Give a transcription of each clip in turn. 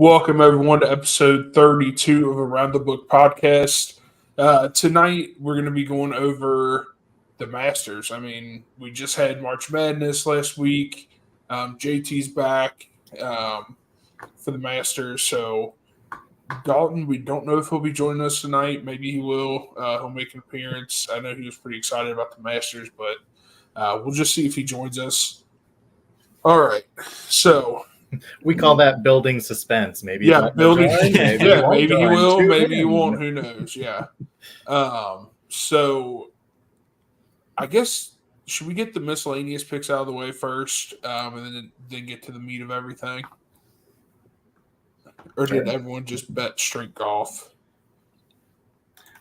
Welcome, everyone, to episode 32 of Around the Book podcast. Tonight, we're going to be going over the Masters. I mean, we just had March Madness last week. JT's back for the Masters. So, Dalton, we don't know if he'll be joining us tonight. Maybe he will. He'll make an appearance. I know he was pretty excited about the Masters, but we'll just see if he joins us. All right. So, we call that building suspense. Maybe building. Maybe he will. Maybe he won't. Who knows? Yeah. So, I guess should we get the miscellaneous picks out of the way first, and then get to the meat of everything, or did everyone just bet straight golf?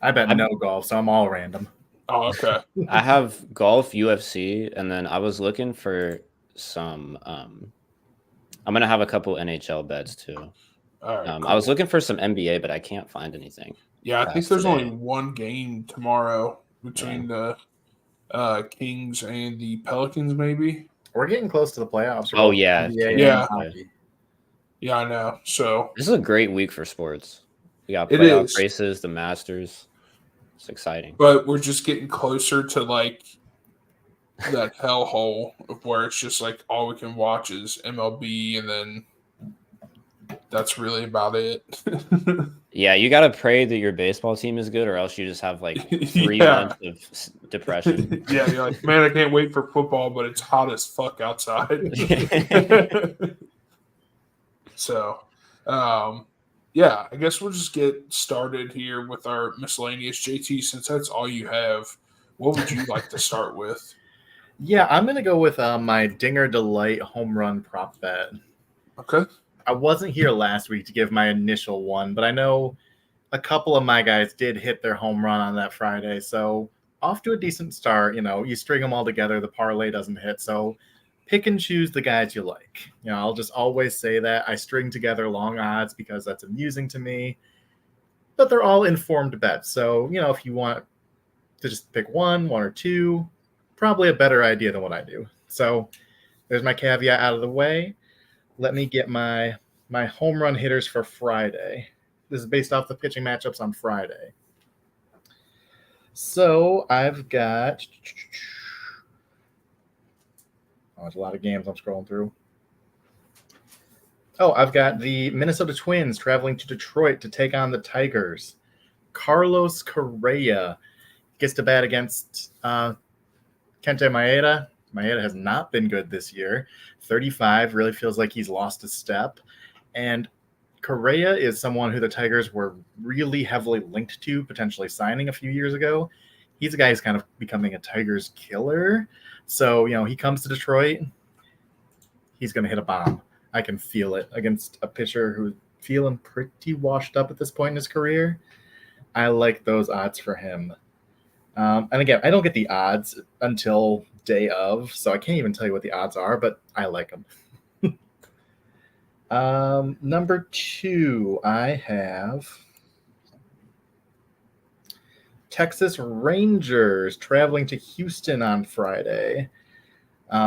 I bet no golf, so I'm all random. Oh, okay. I have golf, UFC, and then I was looking for some. I'm going to have a couple NHL bets too. All right, cool. I was looking for some NBA, but I can't find anything. Yeah, I think there's only one game tomorrow between the Kings and the Pelicans, maybe. We're getting close to the playoffs. Oh, yeah. Yeah, I know. So this is a great week for sports. We got playoff races, the Masters. It's exciting. But we're just getting closer to like that hellhole of where it's just like all we can watch is MLB, and then that's really about it. Yeah, you gotta pray that your baseball team is good, or else you just have like 3 months of depression. Yeah, you're like, man, I can't wait for football, but it's hot as fuck outside. So, yeah, I guess we'll just get started here with our miscellaneous. JT, since that's all you have, what would you like to start with? Yeah, I'm going to go with my Dinger Delight home run prop bet. Okay. I wasn't here last week to give my initial one, but I know a couple of my guys did hit their home run on that Friday. So off to a decent start. You know, you string them all together, the parlay doesn't hit. So pick and choose the guys you like. You know, I'll just always say that. I string together long odds because that's amusing to me. But they're all informed bets. So, you know, if you want to just pick one or two, probably a better idea than what I do. So there's my caveat out of the way. Let me get my home run hitters for Friday. This is based off the pitching matchups on Friday. So I've got there's a lot of games I'm scrolling through. Oh, I've got the Minnesota Twins traveling to Detroit to take on the Tigers. Carlos Correa gets to bat against Kenta Maeda. Maeda has not been good this year. 35 really feels like he's lost a step. And Correa is someone who the Tigers were really heavily linked to, potentially signing a few years ago. He's a guy who's kind of becoming a Tigers killer. So, you know, he comes to Detroit, he's going to hit a bomb. I can feel it against a pitcher who's feeling pretty washed up at this point in his career. I like those odds for him. And again, I don't get the odds until day of, so I can't even tell you what the odds are, but I like them. Number 2, I have Texas Rangers traveling to Houston on Friday.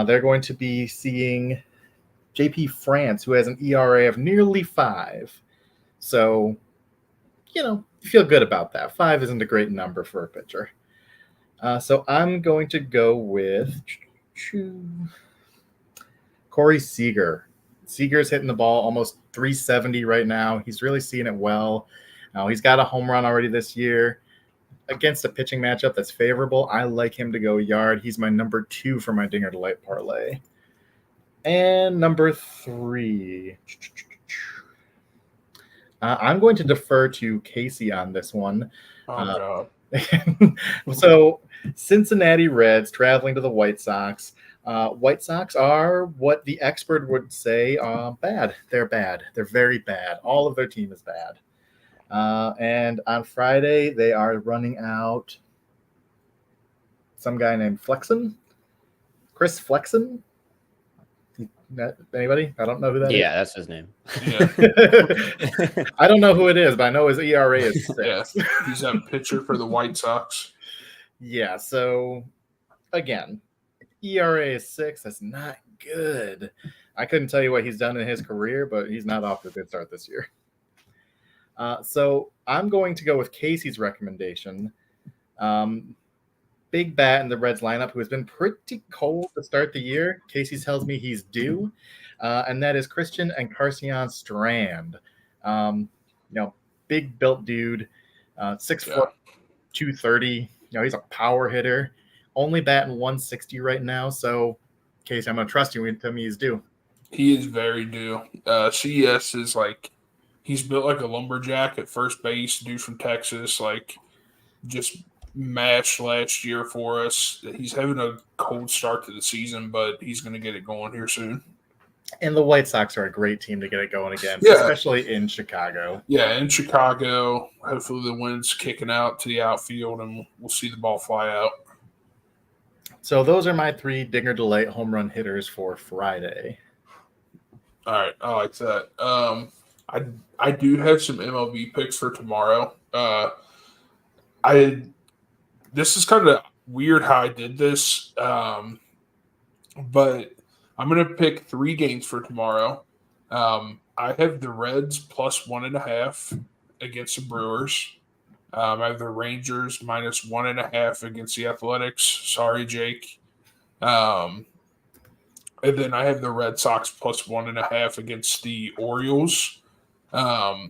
They're going to be seeing JP France, who has an ERA of nearly 5. So, you know, you feel good about that. 5 isn't a great number for a pitcher. So I'm going to go with Corey Seager. Seager's hitting the ball almost 370 right now. He's really seeing it well. He's got a home run already this year. Against a pitching matchup that's favorable, I like him to go yard. He's my number 2 for my Dinger Delight parlay. And number 3. I'm going to defer to Casey on this one. Oh, God. So Cincinnati Reds traveling to the White Sox. White Sox are what the expert would say bad. They're bad. They're very bad. All of their team is bad. And on Friday, they are running out some guy named Flexen. Chris Flexen? Anybody? I don't know who that is. Yeah, that's his name. Yeah. I don't know who it is, but I know his ERA is 6. Yeah, he's a pitcher for the White Sox. Yeah, so again, ERA is 6. That's not good. I couldn't tell you what he's done in his career, but he's not off to a good start this year. So I'm going to go with Casey's recommendation. Big bat in the Reds lineup who has been pretty cold to start the year. Casey tells me he's due, and that is Christian Encarnacion Strand. Big built dude, 6 foot, 230. He's a power hitter. Only batting 160 right now. So, Casey, I'm going to trust you when you tell me he's due. He is very due. CES is like, he's built like a lumberjack at first base, dude from Texas, like just matched last year for us. He's having a cold start to the season, but he's going to get it going here soon. And the White Sox are a great team to get it going again, especially in Chicago. Yeah, in Chicago, hopefully the wind's kicking out to the outfield and we'll see the ball fly out. So those are my 3 Dinger Delight home run hitters for Friday. All right, I like that. I do have some MLB picks for tomorrow. This is kind of weird how I did this, but I'm going to pick 3 games for tomorrow. I have the Reds plus 1.5 against the Brewers. I have the Rangers minus 1.5 against the Athletics. Sorry, Jake. And then I have the Red Sox plus 1.5 against the Orioles. I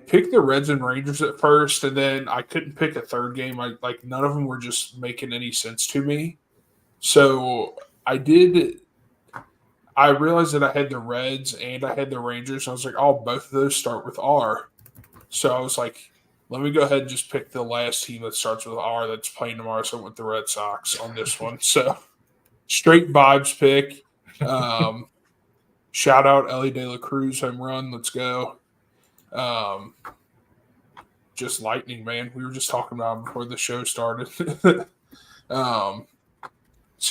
picked the Reds and Rangers at first, and then I couldn't pick a third game. None of them were just making any sense to me. So I realized that I had the Reds and I had the Rangers. I was like, both of those start with R. So I was like, let me go ahead and just pick the last team that starts with R that's playing tomorrow. So I went with the Red Sox on this one. So straight vibes pick. Shout out Ellie De La Cruz home run. Let's go. Just lightning, man. We were just talking about him before the show started. So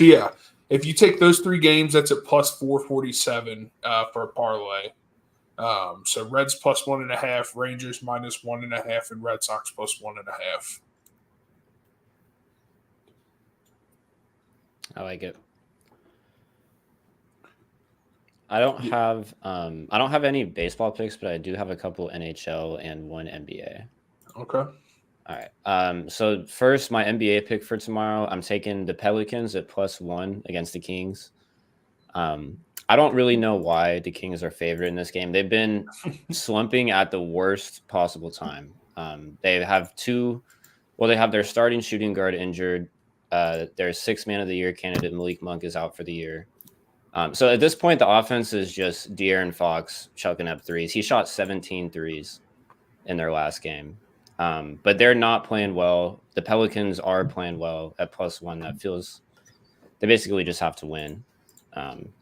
yeah, if you take those 3 games, that's at plus 447 for a parlay. So Reds plus 1.5, Rangers minus 1.5, and Red Sox plus 1.5. I like it. I don't have any baseball picks, but I do have a couple NHL and 1 NBA. Okay. All right. So first, my NBA pick for tomorrow, I'm taking the Pelicans at plus 1 against the Kings. I don't really know why the Kings are favored in this game. They've been slumping at the worst possible time. They have their starting shooting guard injured. Their 6th man of the year candidate, Malik Monk, is out for the year. So at this point, the offense is just De'Aaron Fox chucking up threes. He shot 17 threes in their last game. But they're not playing well. The Pelicans are playing well at plus 1. That feels they basically just have to win. And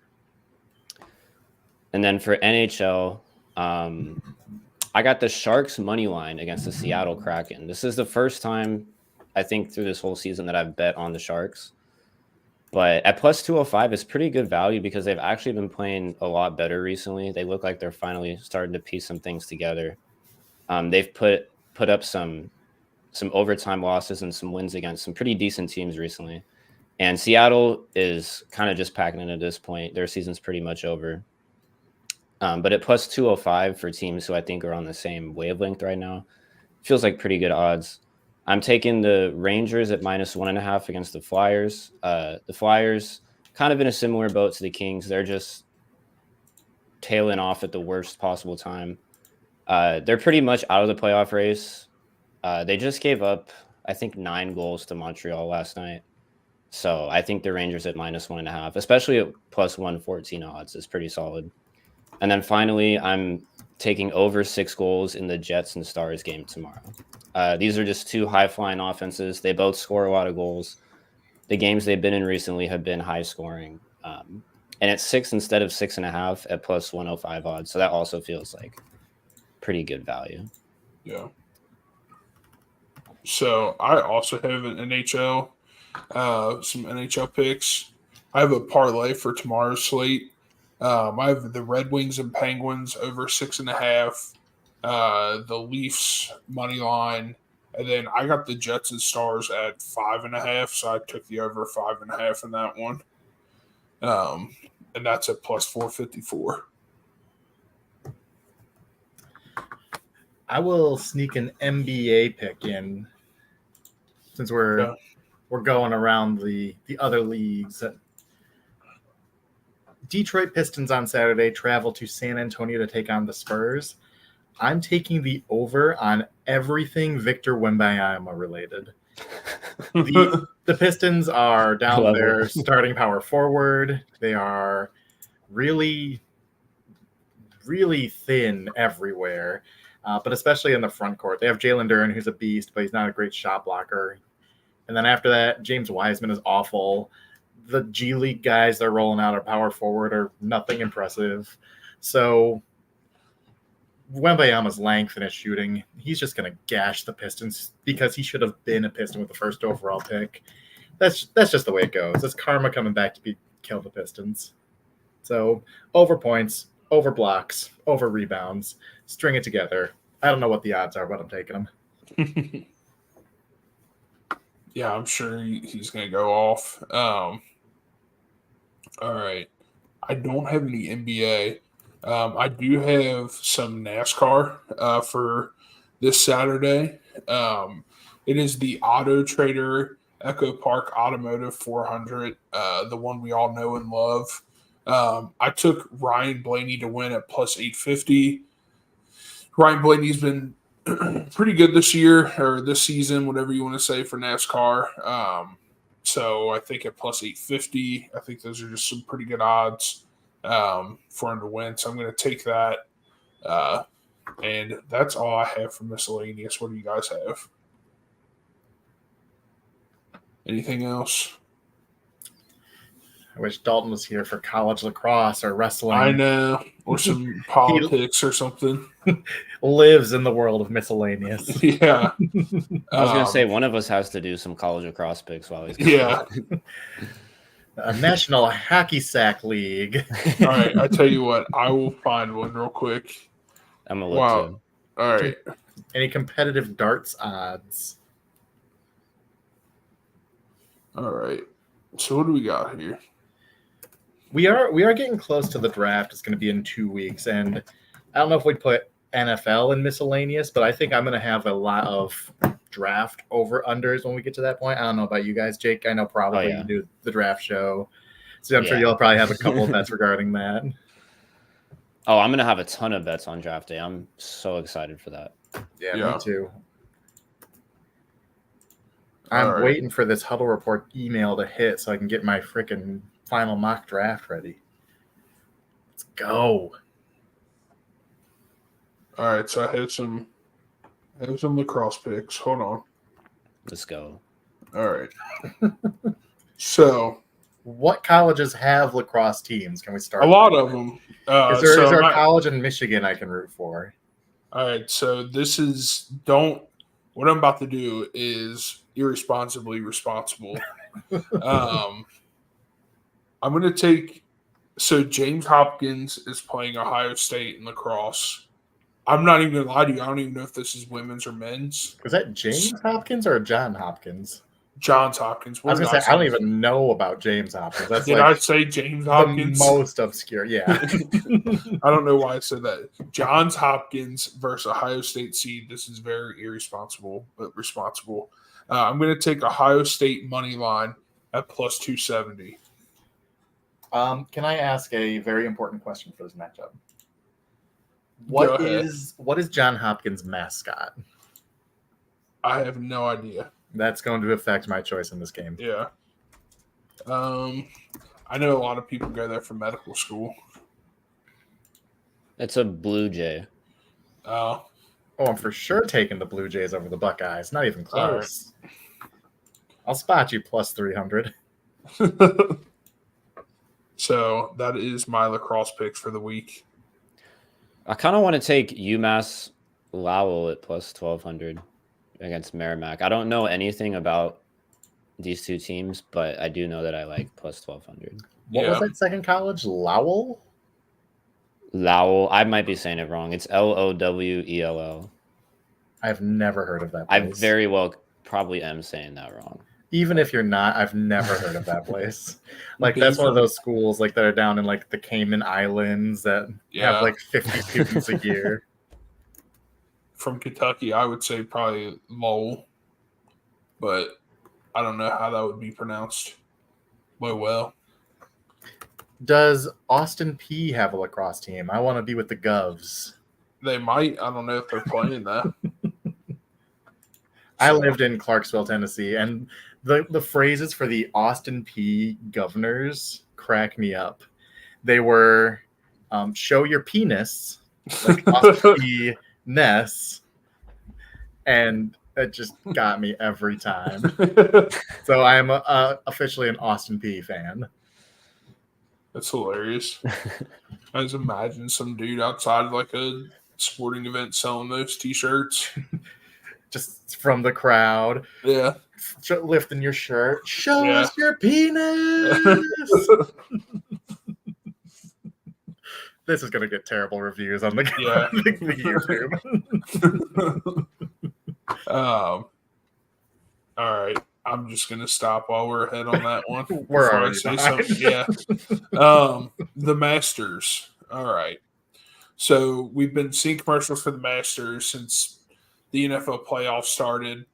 then for NHL, I got the Sharks money line against the Seattle Kraken. This is the first time, I think, through this whole season that I've bet on the Sharks. But at plus 205, it's pretty good value because they've actually been playing a lot better recently. They look like they're finally starting to piece some things together. They've put up some overtime losses and some wins against some pretty decent teams recently. And Seattle is kind of just packing in at this point. Their season's pretty much over. But at plus 205 for teams who I think are on the same wavelength right now, feels like pretty good odds. I'm taking the Rangers at minus 1.5 against the Flyers. The Flyers kind of in a similar boat to the Kings. They're just tailing off at the worst possible time. They're pretty much out of the playoff race. They just gave up, I think, 9 goals to Montreal last night. So I think the Rangers at minus 1.5, especially at plus 114 odds, is pretty solid. And then finally, I'm taking over 6 goals in the Jets and Stars game tomorrow. These are just 2 high-flying offenses. They both score a lot of goals. The games they've been in recently have been high-scoring. And it's 6 instead of 6.5 at plus 105 odds. So that also feels like pretty good value. Yeah. So I also have an NHL, some NHL picks. I have a parlay for tomorrow's slate. I have the Red Wings and Penguins over 6.5, the Leafs money line, and then I got the Jets and Stars at 5.5, so I took the over 5.5 in that one. and that's at plus 454. I will sneak an NBA pick in since we're going around the other leagues. Detroit Pistons on Saturday travel to San Antonio to take on the Spurs. I'm taking the over on everything Victor Wembanyama related. The Pistons are down to their starting power forward. They are really, really thin everywhere, but especially in the front court. They have Jalen Duren, who's a beast, but he's not a great shot blocker. And then after that, James Wiseman is awful. The G League guys they're rolling out at power forward are nothing impressive. So Wembanyama's length and his shooting, he's just going to gash the Pistons because he should have been a Piston with the first overall pick. That's just the way it goes. It's karma coming back to kill the Pistons. So over points, over blocks, over rebounds, string it together. I don't know what the odds are, but I'm taking them. Yeah, I'm sure he's going to go off. All right. I don't have any NBA. I do have some NASCAR for this Saturday. It is the Auto Trader Echo Park Automotive 400, the one we all know and love. I took Ryan Blaney to win at plus 850. Ryan Blaney's been pretty good this year or this season, whatever you want to say, for NASCAR. So I think at plus 850, I think those are just some pretty good odds for him to win. So I'm going to take that. And that's all I have for miscellaneous. What do you guys have? Anything else? I wish Dalton was here for college lacrosse or wrestling. I know. Or some politics or something. Lives in the world of miscellaneous. Yeah. I was going to say, one of us has to do some college lacrosse picks while he's gone. A National Hacky Sack League. All right. I tell you what. I will find one real quick. I'm going to look too. All right. Any competitive darts odds? All right. So what do we got here? We are getting close to the draft. It's going to be in 2 weeks, and I don't know if we'd put NFL in miscellaneous, but I think I'm going to have a lot of draft over-unders when we get to that point. I don't know about you guys, Jake. I know probably you do the draft show, so I'm sure you'll probably have a couple of bets regarding that. Oh, I'm going to have a ton of bets on draft day. I'm so excited for that. Yeah. Me too. I'm waiting for this Huddle Report email to hit so I can get my freaking final mock draft ready. Let's go. All right, so I have some lacrosse picks. Hold on. Let's go. All right. So, what colleges have lacrosse teams? Can we start? A lot of them. Is there a college in Michigan I can root for? All right, so what I'm about to do is irresponsibly responsible. I'm going to take – so James Hopkins is playing Ohio State in lacrosse. I'm not even going to lie to you. I don't even know if this is women's or men's. Was that James Hopkins or John Hopkins? Johns Hopkins. I was going to say, I don't even know about James Hopkins. That's Did I say James Hopkins? The most obscure, yeah. I don't know why I said that. Johns Hopkins versus Ohio State seed. This is very irresponsible, but responsible. I'm going to take Ohio State money line at plus 270. Can I ask a very important question for this matchup? What is John Hopkins' mascot? I have no idea. That's going to affect my choice in this game. Yeah. I know a lot of people go there for medical school. It's a Blue Jay. Oh, I'm for sure taking the Blue Jays over the Buckeyes. Not even close. Right. I'll spot you plus 300. So that is my lacrosse picks for the week. I kind of want to take UMass Lowell at plus 1,200 against Merrimack. I don't know anything about these two teams, but I do know that I like plus 1,200. What was that second college? Lowell? Lowell. I might be saying it wrong. It's Lowell. I've never heard of that place. I very well probably am saying that wrong. Even if you're not, I've never heard of that place. Like that's one of those schools like that are down in like the Cayman Islands that have like 50 students a year. From Kentucky, I would say probably Lowell, but I don't know how that would be pronounced. Well, Does Austin P have a lacrosse team? I want to be with the Govs. they might. I don't know if they're playing that. I lived in Clarksville, Tennessee, and the phrases for the Austin P governors crack me up. They were show your penis, like Austin P Ness, and it just got me every time. So I am officially an Austin P fan. That's hilarious. I just imagine some dude outside like a sporting event selling those T-shirts. Just from the crowd. Yeah. Lifting your shirt. Show us your penis. This is going to get terrible reviews on the YouTube. All right. I'm just going to stop while we're ahead on that one. We're already behind. Yeah. The Masters. All right. So we've been seeing commercials for the Masters since the NFL playoffs started.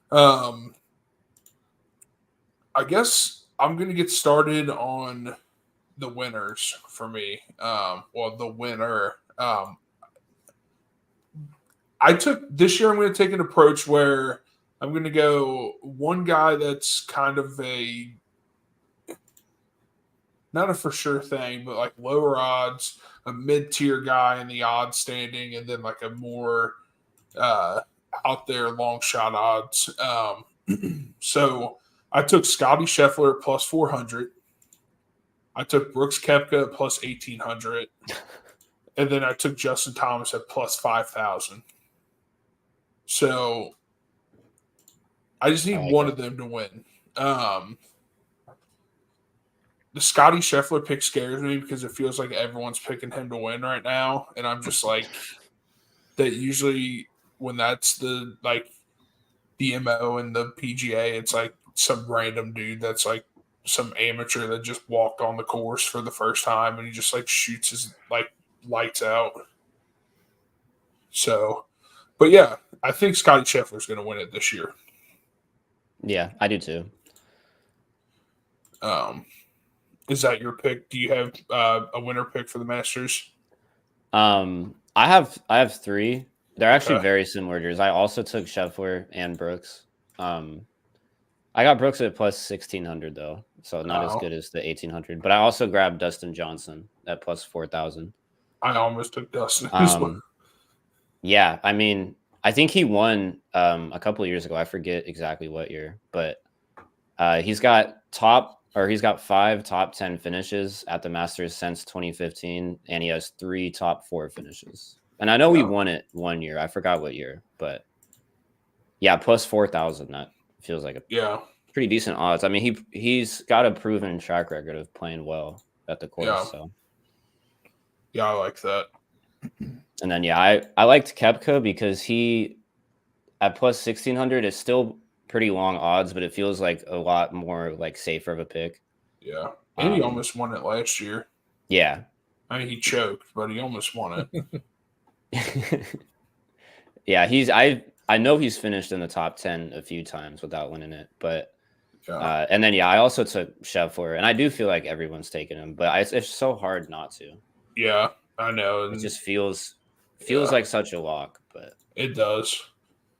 I guess I'm going to get started on the winners for me. The winner. I took this year. I'm going to take an approach where I'm going to go one guy that's kind of not a for sure thing, but like lower odds, a mid-tier guy in the odds standing, and then like a more out there long shot odds. So I took Scotty Scheffler at plus 400. I took Brooks Koepka at plus 1,800. And then I took Justin Thomas at plus 5,000. So I just need one of them to win. The Scotty Scheffler pick scares me because it feels like everyone's picking him to win right now. And I'm just like, that usually when that's the MO and the PGA, it's like some random dude that's like some amateur that just walked on the course for the first time and he just like shoots his like lights out. So, but yeah, I think Scotty Scheffler's going to win it this year. Yeah, I do too. Is that your pick? Do you have a winner pick for the Masters? I have three. They're actually very similar to yours. I also took Scheffler and Brooks. I got Brooks at plus 1,600 though, so not as good as the 1,800. But I also grabbed Dustin Johnson at plus 4,000. I almost took Dustin as well. Yeah, I mean, I think he won a couple of years ago. I forget exactly what year, but he's got 5 top 10 finishes at the Masters since 2015, and he has 3 top 4 finishes. And I know he won it one year. I forgot what year, but yeah, plus 4,000. That feels like a pretty decent odds. I mean, he's got a proven track record of playing well at the course. Yeah. So yeah, I like that. And then I liked Koepka because he at plus 1,600 is still pretty long odds, but it feels like a lot more like safer of a pick. Yeah, and he almost won it last year. Yeah, I mean he choked, but he almost won it. Yeah, I know he's finished in the top 10 a few times without winning it, but and then I also took Scheffler, and I do feel like everyone's taking him, but it's so hard not to. Yeah, I know. It just feels like such a lock, but it does.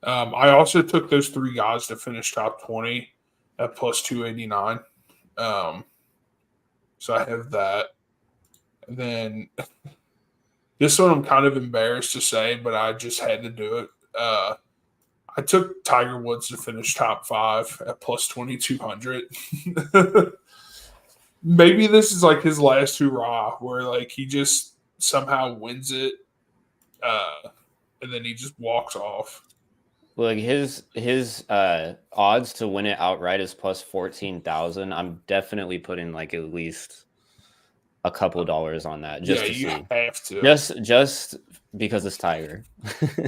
I also took those 3 guys to finish top 20 at plus 289. So I have that. And then this one I'm kind of embarrassed to say, but I just had to do it. I took Tiger Woods to finish top 5 at plus 2,200. Maybe this is like his last hurrah where like he just somehow wins it and then he just walks off. Well, like his odds to win it outright is plus 14,000. I'm definitely putting like at least a couple dollars on that just to you see. have to. Just because it's Tiger.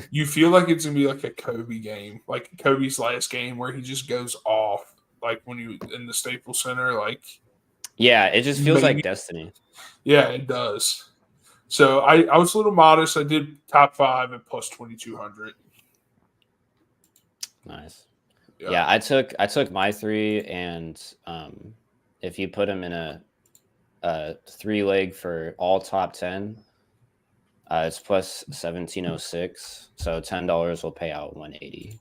You feel like it's gonna be like a Kobe game, like Kobe's last game where he just goes off, like when you in the Staples Center, like Yeah, it just feels maybe. like destiny. Yeah, it does. So I was a little modest. I did top 5 at plus 2,200. Nice. Yeah, I took my 3, and if you put them in a 3-leg for all top 10, it's plus 1706. So $10 will pay out 180.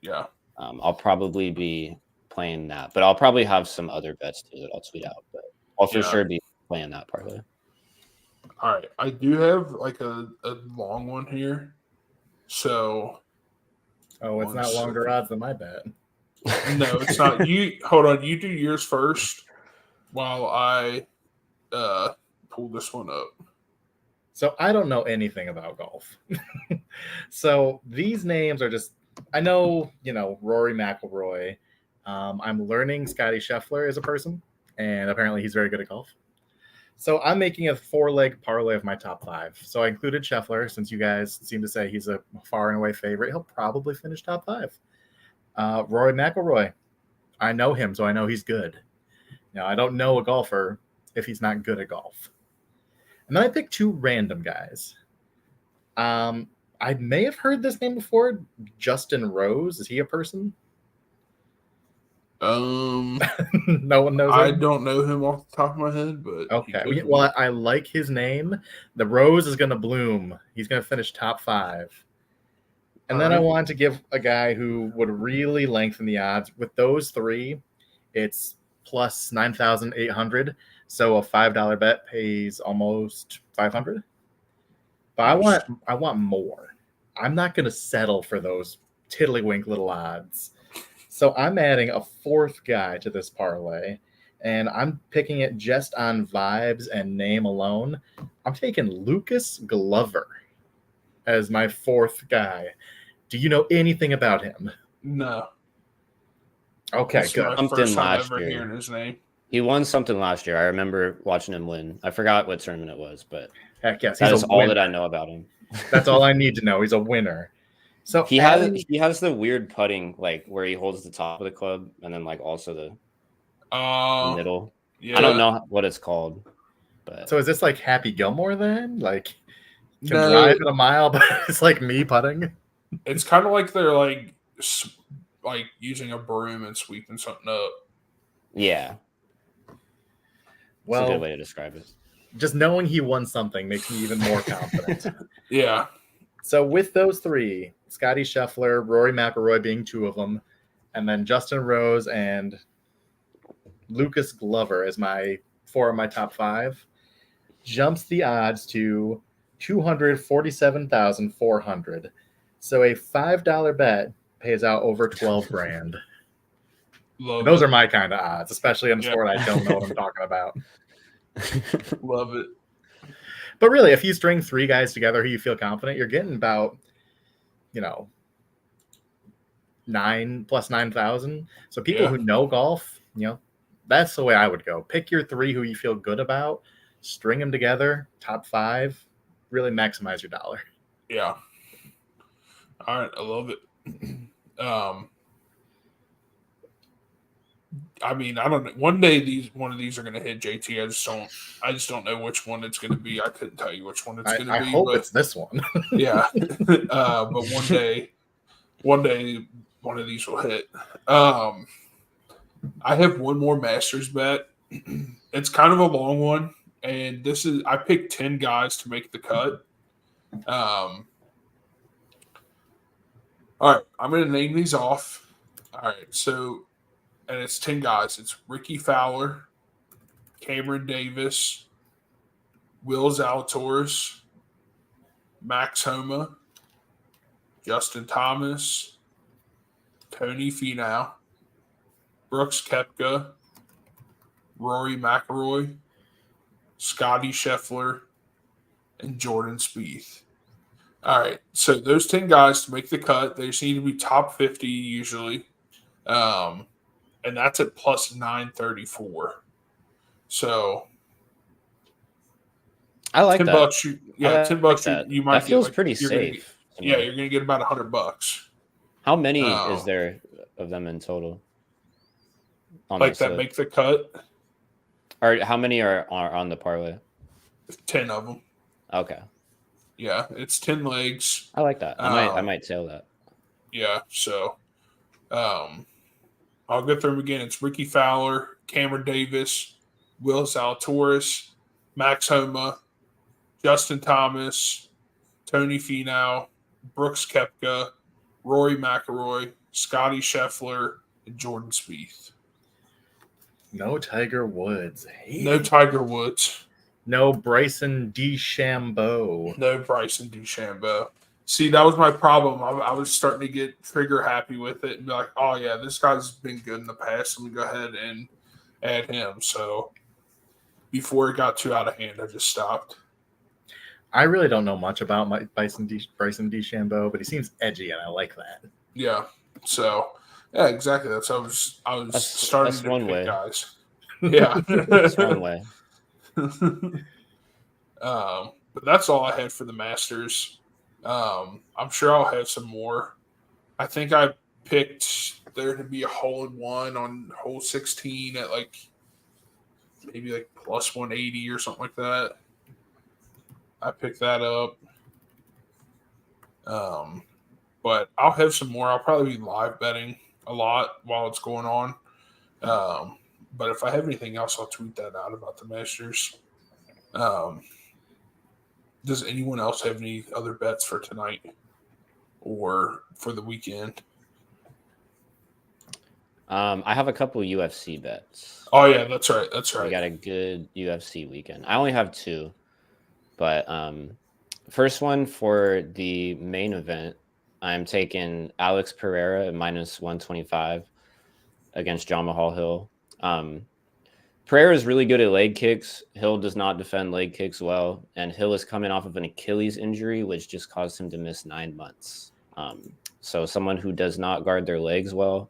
Yeah. I'll probably be playing that, but I'll probably have some other bets too that I'll tweet out. But I'll for sure be playing that parlay. All right, I do have like a long one here. So, it's not longer odds than my bet. No, it's not. You hold on. You do yours first, while I pull this one up. So I don't know anything about golf. So these names are just, I know, Rory McIlroy. I'm learning Scotty Scheffler as a person, and apparently he's very good at golf. So I'm making a 4-leg parlay of my top 5. So I included Scheffler, since you guys seem to say he's a far and away favorite. He'll probably finish top 5. Rory McIlroy. I know him, so I know he's good. Now, I don't know a golfer if he's not good at golf. And then I picked 2 random guys. I may have heard this name before. Justin Rose. Is he a person? No one knows him? I don't know him off the top of my head, but okay. Well, I like his name. The rose is going to bloom. He's going to finish top 5. And then I wanted to give a guy who would really lengthen the odds. With those 3, it's plus 9,800. So a $5 bet pays almost 500. But I want more. I'm not going to settle for those tiddlywink little odds. So I'm adding a 4th guy to this parlay, and I'm picking it just on vibes and name alone. I'm taking Lucas Glover as my 4th guy. Do you know anything about him? No. Okay, good. Something last year. Hearing his name. He won something last year. I remember watching him win. I forgot what tournament it was, but heck yes, that is all that I know about him. That's all I need to know. He's a winner. So he has the weird putting, like where he holds the top of the club and then like also the middle. Yeah. I don't know what it's called. But so is this like Happy Gilmore then? Like can drive in a mile, but it's like me putting. It's kind of like they're like using a broom and sweeping something up. Yeah. Well, that's a good way to describe it. Just knowing he won something makes me even more confident. Yeah. So with those 3, Scotty Scheffler, Rory McIlroy being 2 of them, and then Justin Rose and Lucas Glover as my 4 of my top 5, jumps the odds to 247,400. So a $5 bet pays out over 12 grand. Those are my kind of odds, especially in a sport I don't know what I'm talking about. Love it. But really, if you string 3 guys together who you feel confident, you're getting about, 9 plus 9,000. So people who know golf, that's the way I would go. Pick your 3 who you feel good about, string them together, top 5, really maximize your dollar. Yeah. All right, I love it. I mean, I don't know. One day one of these are going to hit, JT. I just don't know which one it's going to be. I couldn't tell you which one it's going to be. I hope it's this one. Yeah. But one day one of these will hit. I have one more Masters bet. It's kind of a long one, and I picked 10 guys to make the cut. All right, I'm going to name these off. All right, so, and it's 10 guys. It's Ricky Fowler, Cameron Davis, Will Zalatoris, Max Homa, Justin Thomas, Tony Finau, Brooks Koepka, Rory McIlroy, Scotty Scheffler, and Jordan Spieth. All right, so those 10 guys to make the cut, they just need to be top 50 usually, and that's at plus 934. So I like that. $10. I $10. like that. You might That feels get, pretty you're gonna get, safe. to me. you're gonna get about $100. How many Oh. is there of them in total? On Like this that list? make the cut. Or how many are on the parlay? 10 of them. Okay, Yeah, it's 10 legs. I like that. I Um, might tail that. Yeah, so I'll go through them again. It's Ricky Fowler, Cameron Davis, Will Zalatoris, Max Homa, Justin Thomas, Tony Finau, Brooks Koepka, Rory McIlroy, Scotty Scheffler, and Jordan Spieth. No Tiger Woods. No Tiger Woods. No Bryson DeChambeau. No Bryson DeChambeau. See, that was my problem. I was starting to get trigger happy with it and be like, oh, yeah, this guy's been good in the past. Let me go ahead and add him. So before it got too out of hand, I just stopped. I really don't know much about Bryson DeChambeau, but he seems edgy, and I like that. Yeah. So, yeah, exactly. That's how I was starting that's to one pick way. guys. Yeah. That's one way. But that's all I had for the Masters. I'm sure I'll have some more. I think I picked there to be a hole in one on hole 16 at maybe plus 180 or something like that. I picked that up. But I'll have some more. I'll probably be live betting a lot while it's going on. But if I have anything else, I'll tweet that out about the Masters. Does anyone else have any other bets for tonight or for the weekend? I have a couple UFC bets. Oh, yeah, that's right. That's We right. got a good UFC weekend. I only have two, but first one for the main event, I'm taking Alex Pereira at minus 125 against John Mahal Hill. Pereira is really good at leg kicks. Hill does not defend leg kicks well, and Hill is coming off of an Achilles injury, which just caused him to miss 9 months. So someone who does not guard their legs well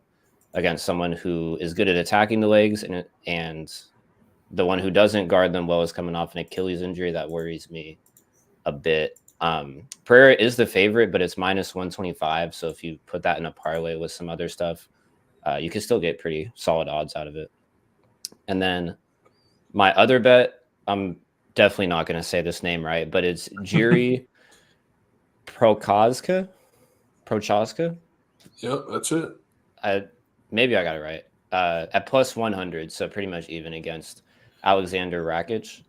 against someone who is good at attacking the legs, and the one who doesn't guard them well is coming off an Achilles injury. That worries me a bit. Pereira is the favorite, but it's minus 125. So if you put that in a parlay with some other stuff, you can still get pretty solid odds out of it. And then my other bet, I'm definitely not going to say this name right, but it's Jiri Prochazka. Yep, that's it. Maybe I got it right. At plus 100, so pretty much even against Alexander Rakic.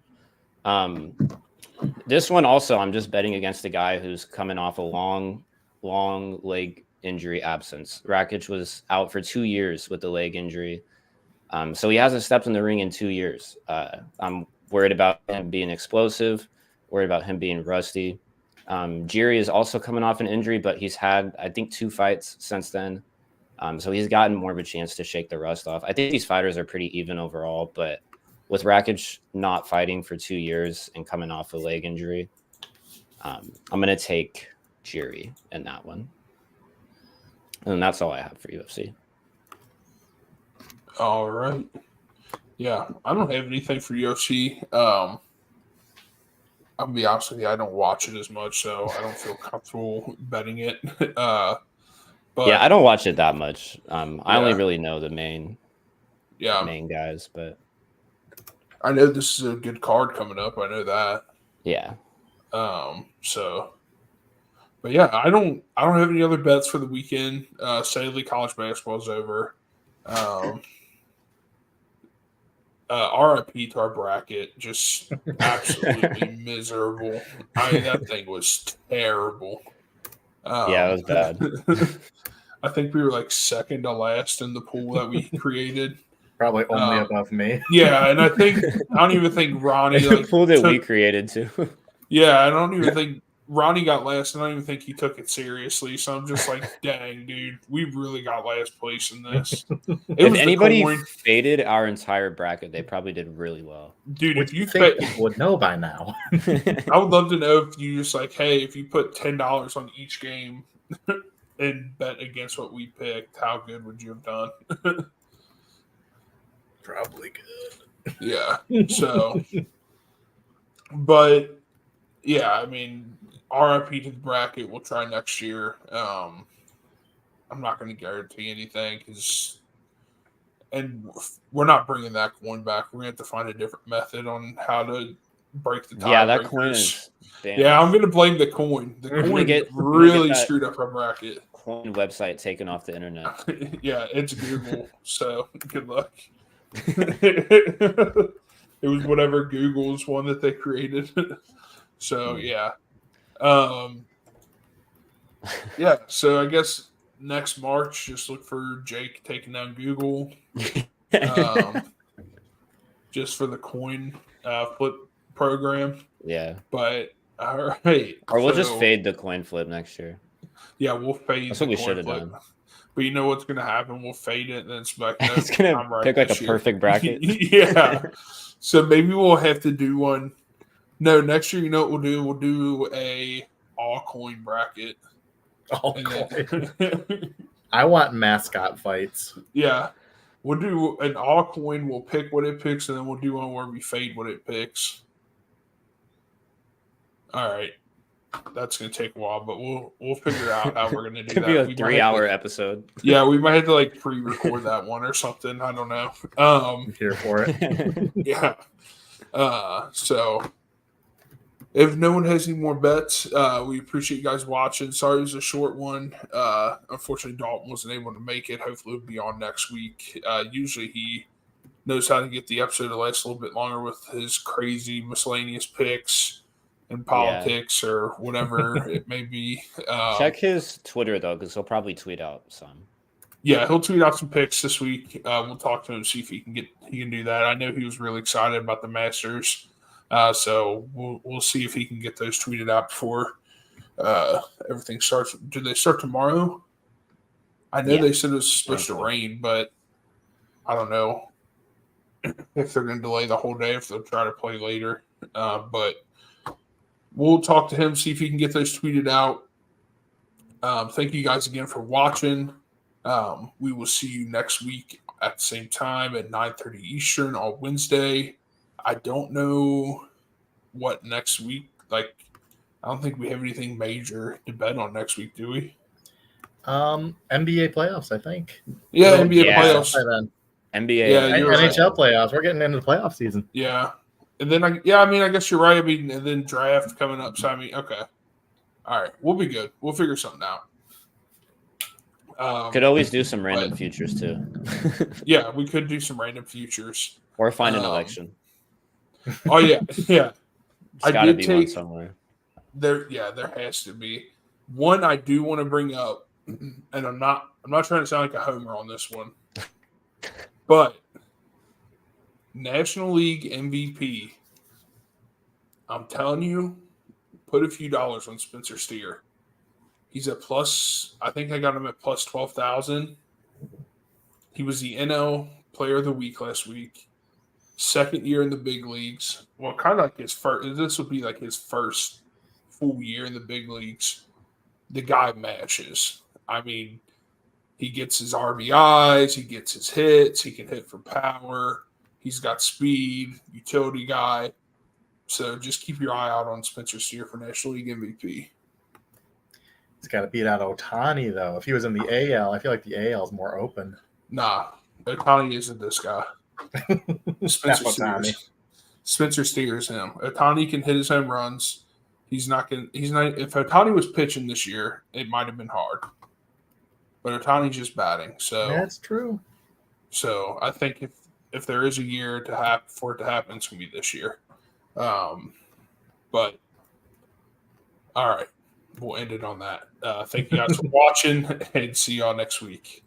This one also, I'm just betting against a guy who's coming off a long leg injury absence. Rakic was out for 2 years with the leg injury. So he hasn't stepped in the ring in 2 years. I'm worried about him being explosive, worried about him being rusty. Jiri is also coming off an injury, but he's had, I think, 2 fights since then. So he's gotten more of a chance to shake the rust off. I think these fighters are pretty even overall, but with Rakic not fighting for 2 years and coming off a leg injury, I'm going to take Jiri in that one. And that's all I have for UFC. All right. Yeah, I don't have anything for UFC. I'll be honest with you, I don't watch it as much, so I don't feel comfortable betting it. But yeah, I don't watch it that much. I only Yeah. really know the main guys, but I know this is a good card coming up. I know that. yeah. But yeah, I don't have any other bets for the weekend. Sadly, college basketball is over. RIP to our bracket, just absolutely miserable. That thing was terrible. Yeah, it was bad. I think we were second to last in the pool that we created. Probably only above me. Yeah, and I don't even think Ronnie The pool that we created too. Yeah, I don't even think Ronnie got last, and I don't even think he took it seriously. So I'm just like, dang, dude, we really got last place in this. If anybody faded our entire bracket, they probably did really well. Dude, Which if you think people would know by now. I would love to know if you just hey, if you put $10 on each game and bet against what we picked, how good would you have done? Probably good. Yeah. So, but yeah, I mean, RIP to the bracket. We'll try next year. I'm not going to guarantee anything and we're not bringing that coin back. We're going to have to find a different method on how to break the tiebreakers. Yeah, that coin is. Yeah, I'm going to blame the coin. The coin really screwed up our bracket. Coin website taken off the internet. Yeah, it's Google. So good luck. It was whatever Google's one that they created. So yeah. Yeah, so I guess next March, just look for Jake taking down Google. Just for the coin flip program. Yeah. But all right. Or we'll just fade the coin flip next year. Yeah, we'll fade. That's what we should have done. But you know what's going to happen? We'll fade it, and then it's like, it's going to pick like a perfect bracket. Yeah. So maybe we'll have to do one. No, next year, you know what we'll do? We'll do a all coin bracket. All coin. I want mascot fights. Yeah. We'll do an all coin. We'll pick what it picks, and then we'll do one where we fade what it picks. All right. That's going to take a while, but we'll figure out how we're going to do that. Could be a 3-hour episode. Yeah, we might have to like pre-record that one or something. I don't know. I'm here for it. Yeah. So if no one has any more bets, we appreciate you guys watching. Sorry it was a short one. Unfortunately, Dalton wasn't able to make it. Hopefully it'll be on next week. Usually he knows how to get the episode to last a little bit longer with his crazy miscellaneous picks and politics or whatever it may be. Check his Twitter, though, because he'll probably tweet out some. Yeah, he'll tweet out some picks this week. We'll talk to him, see if he can do that. I know he was really excited about the Masters. So we'll see if he can get those tweeted out before everything starts. Do they start tomorrow? I know they said it was supposed to rain, but I don't know if they're going to delay the whole day, if they'll try to play later. But we'll talk to him, see if he can get those tweeted out. Thank you guys again for watching. We will see you next week at the same time at 9:30 Eastern on Wednesday. I don't know what next week, I don't think we have anything major to bet on next week, do we? NBA playoffs, I think. Yeah, NBA playoffs. NBA. Yeah, NHL playoffs. We're getting into the playoff season. Yeah. And then, I guess you're right. And then draft coming up. So, okay. All right. We'll be good. We'll figure something out. Could always do some random futures, too. Yeah, we could do some random futures. Or find an election. Oh, yeah. Yeah. There's got to be one somewhere. There has to be. One I do want to bring up, and I'm not trying to sound like a homer on this one, but National League MVP, I'm telling you, put a few dollars on Spencer Steer. He's at plus, I think I got him at plus 12,000. He was the NL Player of the Week last week. Second year in the big leagues. Well, kind of like his first. This would be like his first full year in the big leagues. The guy matches. I mean, he gets his RBIs. He gets his hits. He can hit for power. He's got speed. Utility guy. So just keep your eye out on Spencer Steer for National League MVP. He's got to beat out Ohtani, though. If he was in the AL, I feel like the AL is more open. Nah, Ohtani isn't this guy. Spencer Steer is him. Ohtani can hit his home runs. He's not. If Ohtani was pitching this year, it might have been hard. But Ohtani's just batting. So that's true. So I think if there is a year for it to happen, it's gonna be this year. But all right, we'll end it on that. Thank you guys for watching, and see y'all next week.